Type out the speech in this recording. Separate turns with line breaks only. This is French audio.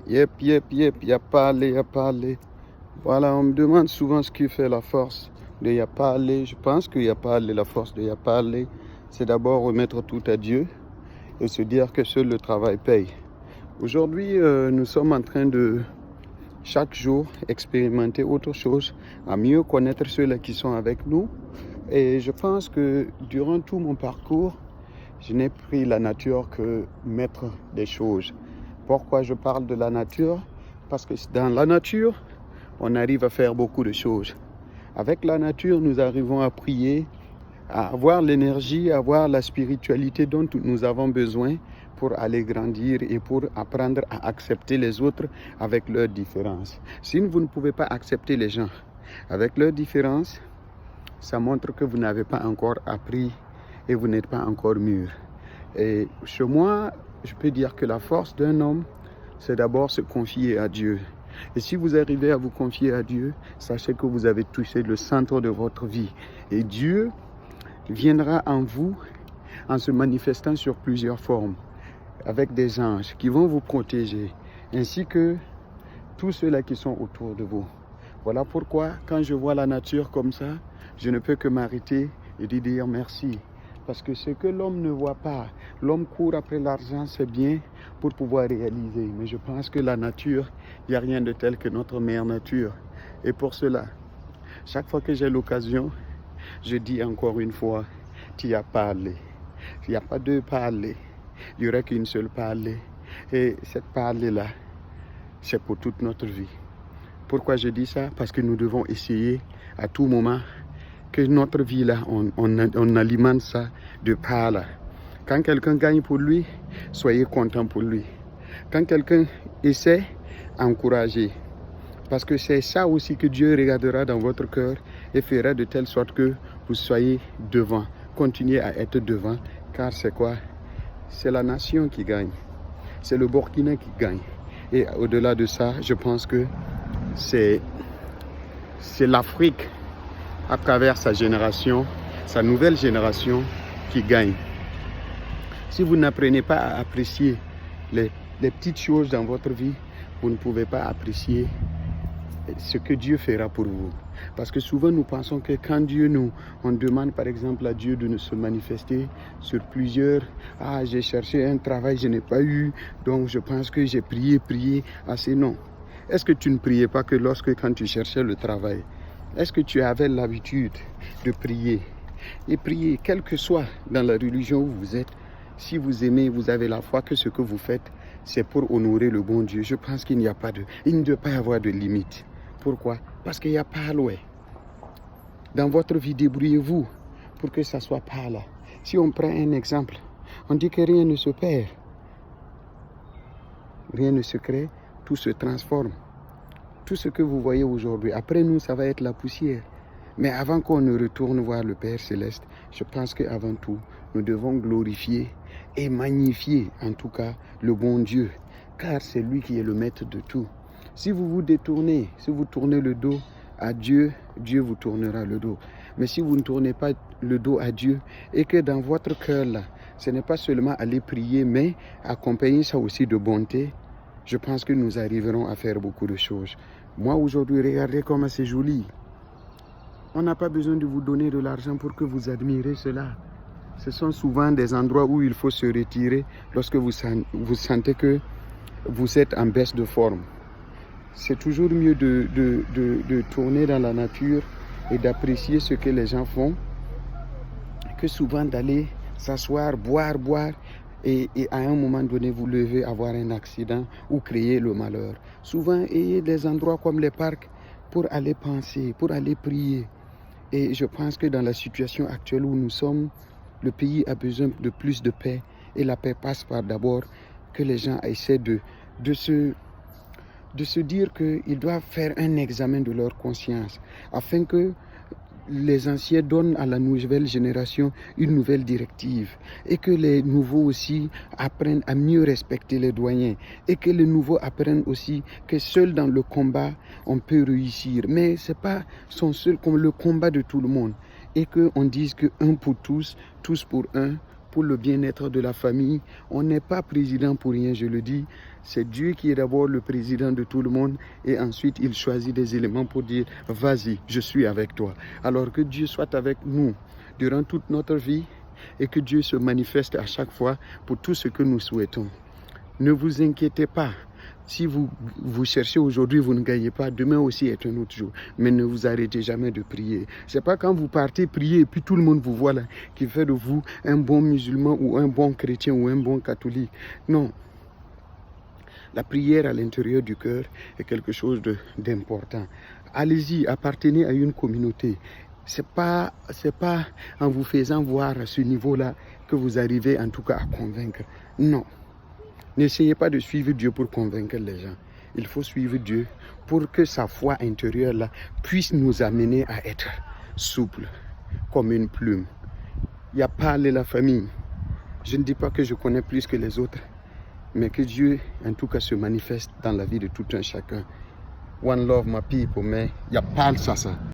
Y a parlé, y a parlé. Voilà, on me demande souvent ce qui fait la force de y a parlé. Je pense qu'il y a parlé, la force de y a parlé, c'est d'abord remettre tout à Dieu et se dire que seul le travail paye. Aujourd'hui, nous sommes en train de, chaque jour, expérimenter autre chose, à mieux connaître ceux-là qui sont avec nous. Et je pense que durant tout mon parcours, je n'ai pris la nature que maître des choses. Pourquoi je parle de la nature? Parce que dans la nature, on arrive à faire beaucoup de choses. Avec la nature, nous arrivons à prier, à avoir l'énergie, à avoir la spiritualité dont nous avons besoin pour aller grandir et pour apprendre à accepter les autres avec leurs différences. Si vous ne pouvez pas accepter les gens avec leurs différences, ça montre que vous n'avez pas encore appris et vous n'êtes pas encore mûr. Et chez moi, je peux dire que la force d'un homme, c'est d'abord se confier à Dieu. Et si vous arrivez à vous confier à Dieu, sachez que vous avez touché le centre de votre vie. Et Dieu viendra en vous en se manifestant sur plusieurs formes, avec des anges qui vont vous protéger, ainsi que tous ceux-là qui sont autour de vous. Voilà pourquoi, quand je vois la nature comme ça, je ne peux que m'arrêter et dire merci. Parce que ce que l'homme ne voit pas, l'homme court après l'argent, c'est bien pour pouvoir réaliser. Mais je pense que la nature, il n'y a rien de tel que notre mère nature. Et pour cela, chaque fois que j'ai l'occasion, je dis encore une fois, tu as parlé. Il n'y a pas deux parler. Il n'y aurait qu'une seule parler. Et cette parler-là, c'est pour toute notre vie. Pourquoi je dis ça? Parce que nous devons essayer à tout moment que notre vie là, on alimente ça de par là. Quand quelqu'un gagne pour lui, soyez content pour lui. Quand quelqu'un essaie, encouragez. Parce que c'est ça aussi que Dieu regardera dans votre cœur et fera de telle sorte que vous soyez devant. Continuez à être devant, car c'est quoi? C'est la nation qui gagne. C'est le Burkina qui gagne. Et au-delà de ça, je pense que c'est l'Afrique, à travers sa génération, sa nouvelle génération qui gagne. Si vous n'apprenez pas à apprécier les petites choses dans votre vie, vous ne pouvez pas apprécier ce que Dieu fera pour vous. Parce que souvent nous pensons que quand Dieu on demande par exemple à Dieu de se manifester sur plusieurs, j'ai cherché un travail, je n'ai pas eu, donc je pense que j'ai prié assez. Non. Est-ce que tu ne priais pas que quand tu cherchais le travail? Est-ce que tu avais l'habitude de prier? Et prier, quel que soit dans la religion où vous êtes, si vous aimez, vous avez la foi que ce que vous faites, c'est pour honorer le bon Dieu. Je pense qu'il ne doit pas y avoir de limite. Pourquoi? Parce qu'il n'y a pas loin. Dans votre vie, débrouillez-vous pour que ça soit par là. Si on prend un exemple, on dit que rien ne se perd. Rien ne se crée, tout se transforme. Tout ce que vous voyez aujourd'hui, après nous, ça va être la poussière. Mais avant qu'on ne retourne voir le Père Céleste, je pense qu'avant tout, nous devons glorifier et magnifier, en tout cas, le bon Dieu. Car c'est lui qui est le maître de tout. Si vous vous détournez, si vous tournez le dos à Dieu, Dieu vous tournera le dos. Mais si vous ne tournez pas le dos à Dieu et que dans votre cœur là, ce n'est pas seulement aller prier, mais accompagner ça aussi de bonté, je pense que nous arriverons à faire beaucoup de choses. Moi aujourd'hui, regardez comment c'est joli. On n'a pas besoin de vous donner de l'argent pour que vous admirez cela. Ce sont souvent des endroits où il faut se retirer lorsque vous sentez que vous êtes en baisse de forme. C'est toujours mieux de tourner dans la nature et d'apprécier ce que les gens font que souvent d'aller s'asseoir, boire et à un moment donné vous lever, avoir un accident ou créer le malheur. Souvent, ayez des endroits comme les parcs pour aller penser, pour aller prier. Et je pense que dans la situation actuelle où nous sommes, le pays a besoin de plus de paix. Et la paix passe par d'abord que les gens essaient de se dire qu'ils doivent faire un examen de leur conscience afin que les anciens donnent à la nouvelle génération une nouvelle directive et que les nouveaux aussi apprennent à mieux respecter les doyens et que les nouveaux apprennent aussi que seul dans le combat on peut réussir, mais c'est pas son seul comme le combat de tout le monde et qu'on dise que un pour tous, tous pour un, pour le bien-être de la famille. On n'est pas président pour rien, je le dis. C'est Dieu qui est d'abord le président de tout le monde et ensuite il choisit des éléments pour dire « Vas-y, je suis avec toi ». Alors que Dieu soit avec nous durant toute notre vie et que Dieu se manifeste à chaque fois pour tout ce que nous souhaitons. Ne vous inquiétez pas. Si vous cherchez aujourd'hui, vous ne gagnez pas. Demain aussi est un autre jour. Mais ne vous arrêtez jamais de prier. Ce n'est pas quand vous partez prier et puis tout le monde vous voit là, qui fait de vous un bon musulman ou un bon chrétien ou un bon catholique. Non. La prière à l'intérieur du cœur est quelque chose d'important. Allez-y, appartenez à une communauté. C'est pas en vous faisant voir à ce niveau-là que vous arrivez en tout cas à convaincre. Non. N'essayez pas de suivre Dieu pour convaincre les gens. Il faut suivre Dieu pour que sa foi intérieure là puisse nous amener à être souple comme une plume. Il n'y a pas la famille. Je ne dis pas que je connais plus que les autres, mais que Dieu en tout cas se manifeste dans la vie de tout un chacun. One love my people, mais il n'y a pas ça.